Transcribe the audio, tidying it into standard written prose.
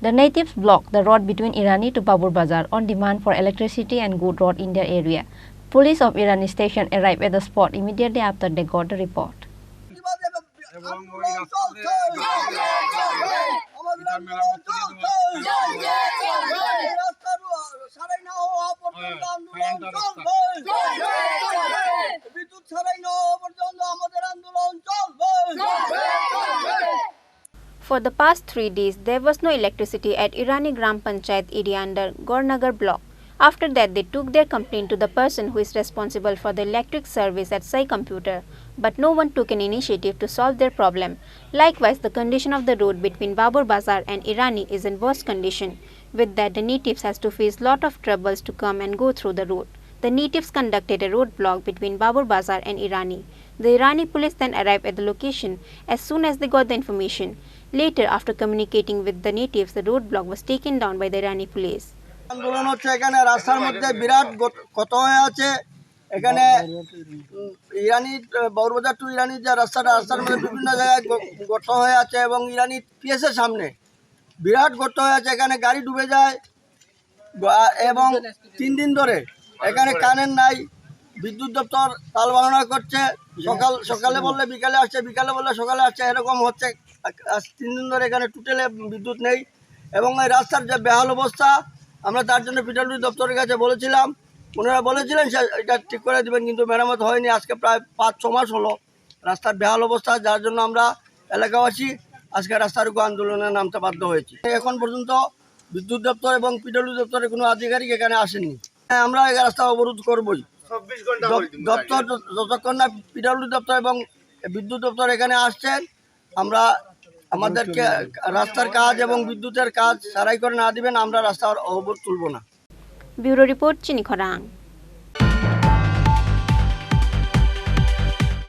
The natives blocked the road between Irani to Babur Bazar on demand for electricity and good road in their area. Police of Irani station arrived at the spot immediately after they got the report. For the past 3 days, there was no electricity at Irani Gram Panchayat area under Gornagar block. After that, they took their complaint to the person who is responsible for the electric service at Sai Computer, but no one took an initiative to solve their problem. Likewise, the condition of the road between Babur Bazar and Irani is in worse condition. With that, the natives has to face lot of troubles to come and go through the road. The natives conducted a roadblock between Babur Bazar and Irani. The Irani police then arrived at the location as soon as they got the information. Later, after communicating with the natives, the roadblock was taken down by the Irani police. আন্দোলন হচ্ছে এখানে রাস্তার মধ্যে বিরাট ক্ষত হয়ে আছে। এখানে ইরানি বাবুর বাজার টু ইরানি যে রাস্তার মধ্যে বিভিন্ন জায়গায় গর্ত হয়ে আছে এবং ইরানি পিএসের সামনে বিরাট গর্ত হয়ে আছে। এখানে গাড়ি ডুবে যায় এবং 3 দিন ধরে এখানে কারেন্ট নাই। বিদ্যুৎ দপ্তর তাল বাহানা করছে, সকালে বললে বিকালে আসছে, বিকালে বললে সকালে আসছে, এরকম হচ্ছে। 3 দিন ধরে এখানে টোটালে বিদ্যুৎ নেই এবং এই রাস্তার যে বেহাল অবস্থা, আমরা তার জন্য পিডব্লিউডি দপ্তরের কাছে বলেছিলাম। ওনারা বলেছিলেন এটা ঠিক করে দেবেন, কিন্তু মেরামত হয়নি। আজকে প্রায় 5-6 মাস হলো রাস্তার বেহাল অবস্থা, যার জন্য আমরা এলাকাবাসী আজকে রাস্তার উপর আন্দোলনে নামতে বাধ্য হয়েছি। এখন পর্যন্ত বিদ্যুৎ দপ্তর এবং পিডব্লিউডি দপ্তরের কোনো আধিকারিক এখানে আসেননি। আমরা এই রাস্তা অবরোধ করবই। দপ্তর যতক্ষণ না পিডব্লিউডি দপ্তর এবং বিদ্যুৎ দপ্তর এখানে আসছেন, আমরা আমাদেরকে রাস্তার কাজ এবং বিদ্যুতের কাজ সারাই করে না দিবেন, আমরা রাস্তার অবরোধ তুলব না। ব্যুরো রিপোর্ট, চিনি, খরাং।